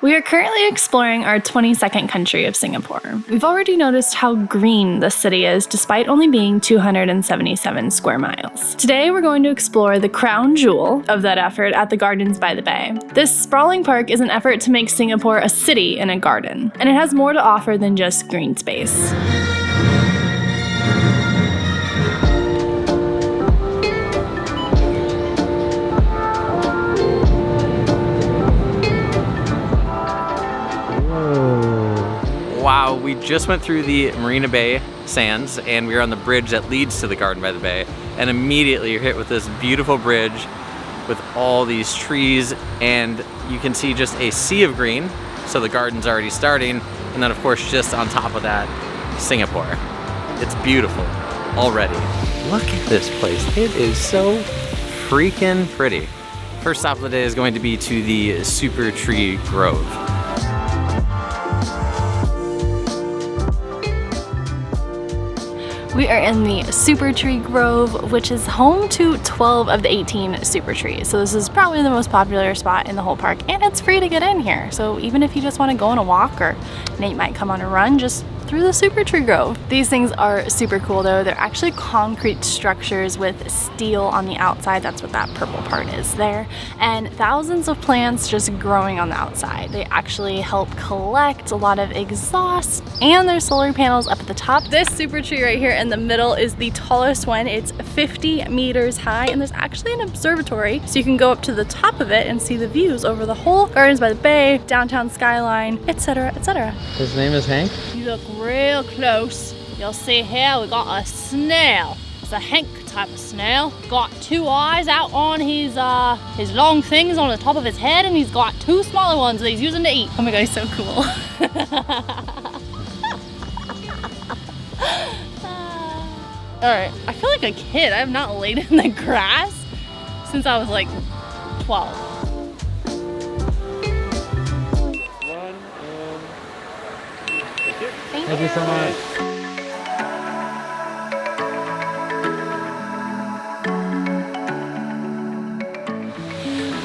We are currently exploring our 22nd country of Singapore. We've already noticed how green the city is despite only being 277 square miles. Today we're going to explore the crown jewel of that effort at the Gardens by the Bay. This sprawling park is an effort to make Singapore a city in a garden, and it has more to offer than just green space. Wow, we just went through the Marina Bay Sands and we are on the bridge that leads to the Garden by the Bay, and immediately you're hit with this beautiful bridge with all these trees, and you can see just a sea of green, so the garden's already starting, and then of course just on top of that, Singapore. It's beautiful already. Look at this place, it is so freaking pretty. First stop of the day is going to be to the Super Tree Grove. We are in the Super Tree Grove, which is home to 12 of the 18 super trees. So this is probably the most popular spot in the whole park, and it's free to get in here. So even if you just want to go on a walk, or Nate might come on a run, just through the Super Tree Grove. These things are super cool though. They're actually concrete structures with steel on the outside. That's what that purple part is there. And thousands of plants just growing on the outside. They actually help collect a lot of exhaust, and there's solar panels up at the top. This super tree right here in the middle is the tallest one. It's 50 meters high, and there's actually an observatory, so you can go up to the top of it and see the views over the whole Gardens by the Bay, downtown skyline, etc., etc. His name is Hank? You look real close, you'll see here we got a snail. It's a Hank type of snail. Got two eyes out on his long things on the top of his head, and he's got two smaller ones that he's using to eat. Oh my god, he's so cool. Alright, I feel like a kid. I have not laid in the grass since I was like 12. Thank you so much.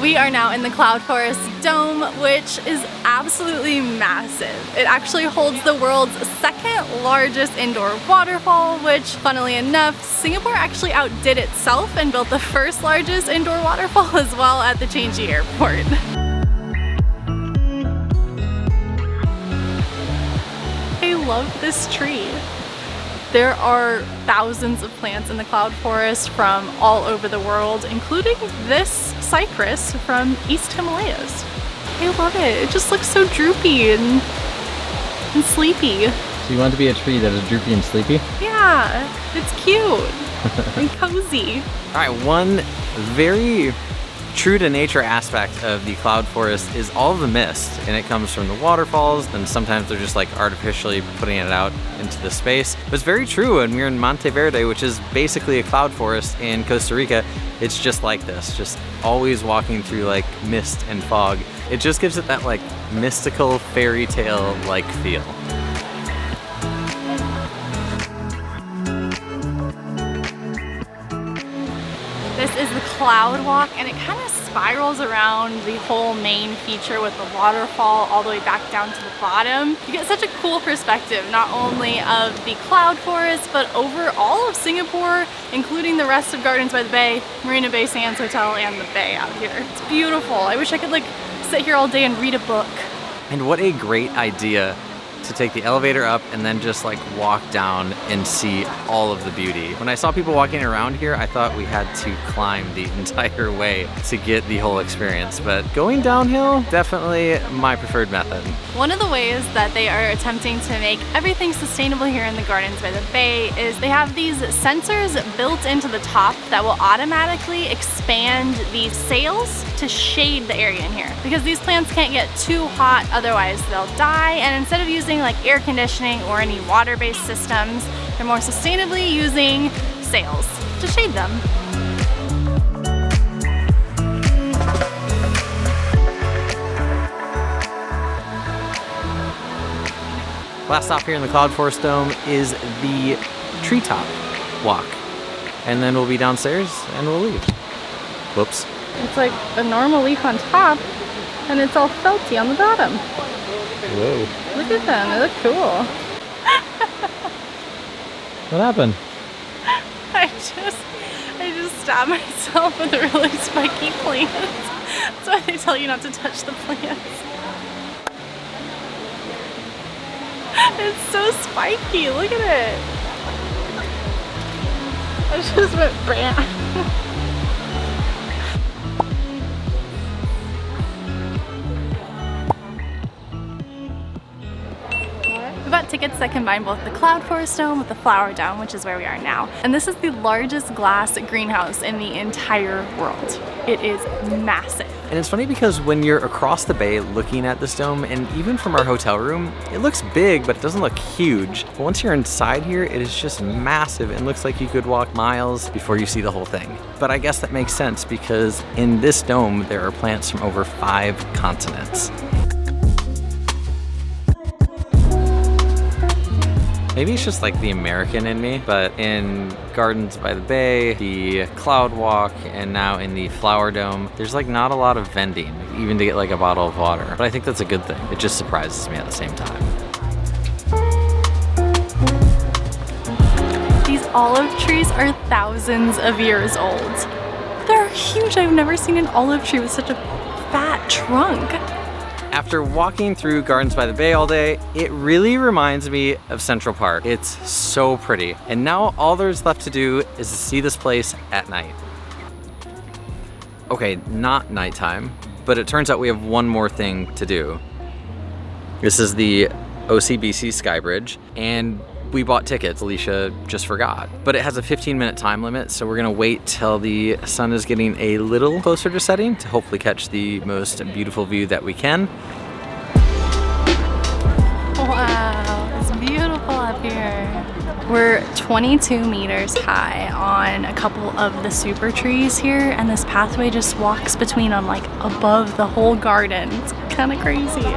We are now in the Cloud Forest Dome, which is absolutely massive. It actually holds the world's second largest indoor waterfall, which, funnily enough, Singapore actually outdid itself and built the first largest indoor waterfall as well at the Changi Airport. I love this tree. There are thousands of plants in the Cloud Forest from all over the world, including this cypress from East Himalayas. I love it. It just looks so droopy and sleepy. So you want to be a tree that is droopy and sleepy? Yeah, it's cute and cozy. All right, one very true to nature aspect of the Cloud Forest is all of the mist, and it comes from the waterfalls, and sometimes they're just like artificially putting it out into the space. But it's very true, and we're in Monteverde, which is basically a cloud forest in Costa Rica. It's just like this, just always walking through like mist and fog. It just gives it that like mystical fairy tale like feel. This is the Cloud Walk, and it kind of spirals around the whole main feature with the waterfall all the way back down to the bottom. You get such a cool perspective, not only of the Cloud Forest, but over all of Singapore, including the rest of Gardens by the Bay, Marina Bay Sands Hotel, and the bay out here. It's beautiful. I wish I could like sit here all day and read a book. And what a great idea to take the elevator up and then just like walk down and see all of the beauty. When I saw people walking around here, I thought we had to climb the entire way to get the whole experience, but going downhill, definitely my preferred method. One of the ways that they are attempting to make everything sustainable here in the Gardens by the Bay is they have these sensors built into the top that will automatically expand the sails to shade the area in here, because these plants can't get too hot, otherwise they'll die. And instead of using like air conditioning or any water-based systems, they're more sustainably using sails to shade them. Last stop here in the Cloud Forest Dome is the treetop walk, and then we'll be downstairs and we'll leave. Whoops. It's like a normal leaf on top, And it's all felty on the bottom. Whoa. Look at them, they look cool. What happened? I just stabbed myself with a really spiky plant. That's why they tell you not to touch the plants. It's so spiky, look at it. I just went bam. We bought tickets that combine both the Cloud Forest Dome with the Flower Dome, which is where we are now. And this is the largest glass greenhouse in the entire world. It is massive. And it's funny because when you're across the bay looking at this dome, and even from our hotel room, it looks big, but it doesn't look huge. But once you're inside here, it is just massive and looks like you could walk miles before you see the whole thing. But I guess that makes sense because in this dome, there are plants from over 5 continents. Maybe it's just like the American in me, but in Gardens by the Bay, the Cloud Walk, and now in the Flower Dome, there's like not a lot of vending, even to get like a bottle of water. But I think that's a good thing. It just surprises me at the same time. These olive trees are thousands of years old. They're huge. I've never seen an olive tree with such a fat trunk. After walking through Gardens by the Bay all day, it really reminds me of Central Park. It's so pretty. And now all there's left to do is to see this place at night. Okay, not nighttime, but it turns out we have one more thing to do. This is the OCBC Sky Bridge, and we bought tickets. Alicia just forgot. But it has a 15-minute time limit, so we're gonna wait till the sun is getting a little closer to setting to hopefully catch the most beautiful view that we can. Wow, it's beautiful up here. We're 22 meters high on a couple of the super trees here, and this pathway just walks between them like above the whole garden. It's kind of crazy.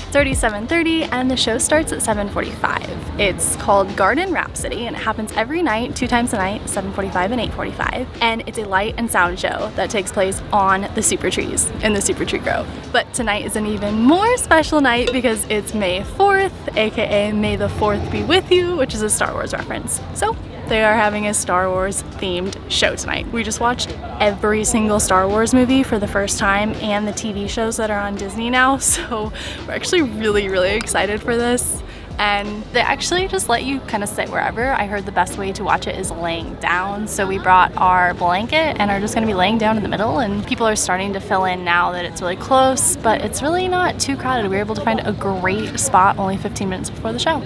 It's already 7:30 and the show starts at 7:45. It's called Garden Rhapsody and it happens every night, 2 times a night, 7:45 and 8:45. And it's a light and sound show that takes place on the super trees in the Super Tree Grove. But tonight is an even more special night because it's May 4th, aka May the 4th be with you, which is a Star Wars reference. So they are having a Star Wars themed show tonight. We just watched every single Star Wars movie for the first time and the TV shows that are on Disney now, so we're actually really excited for this. And they actually just let you kind of sit wherever. I heard the best way to watch it is laying down, so we brought our blanket and are just going to be laying down in the middle, and people are starting to fill in now that it's really close, but it's really not too crowded. We were able to find a great spot only 15 minutes before the show.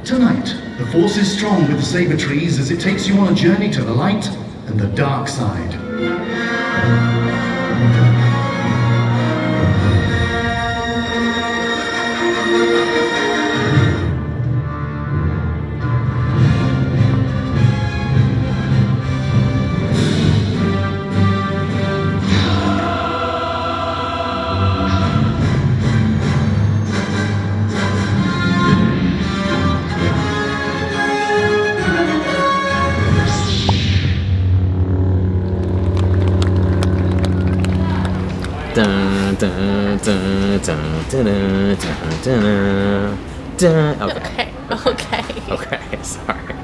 Tonight, the force is strong with the saber trees as it takes you on a journey to the light and the dark side. Dun, dun, dun, dun, dun, dun, dun, dun. Okay. Okay, sorry.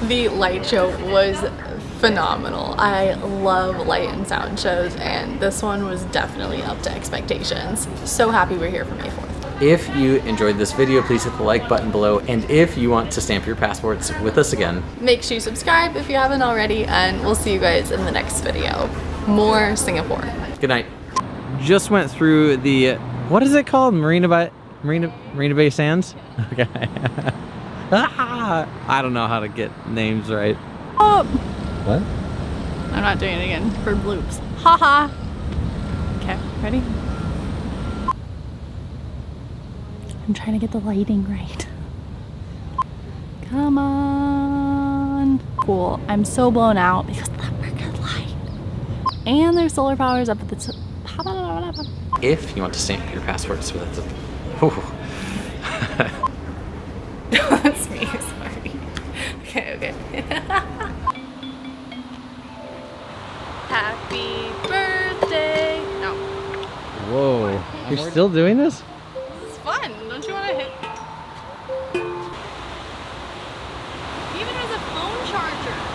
The light show was phenomenal. I love light and sound shows, and this one was definitely up to expectations. So happy we're here for May 4th. If you enjoyed this video, please hit the like button below, and if you want to stamp your passports with us again, Make sure you subscribe if you haven't already, and we'll see you guys in the next video. More Singapore. good night. Just went through the, what is it called? Marina Bay Sands? Okay. I don't know how to get names right. Oh, What? I'm not doing it again for bloops. Haha. Okay, ready? I'm trying to get the lighting right. Come on. Cool. I'm so blown out because of that freaking light. And there's solar powers up at the top. If you want to stamp your passports with us. That's me, sorry. Happy birthday. No. Whoa. You're still doing this? This is fun. Don't you want to hit? Even has a phone charger.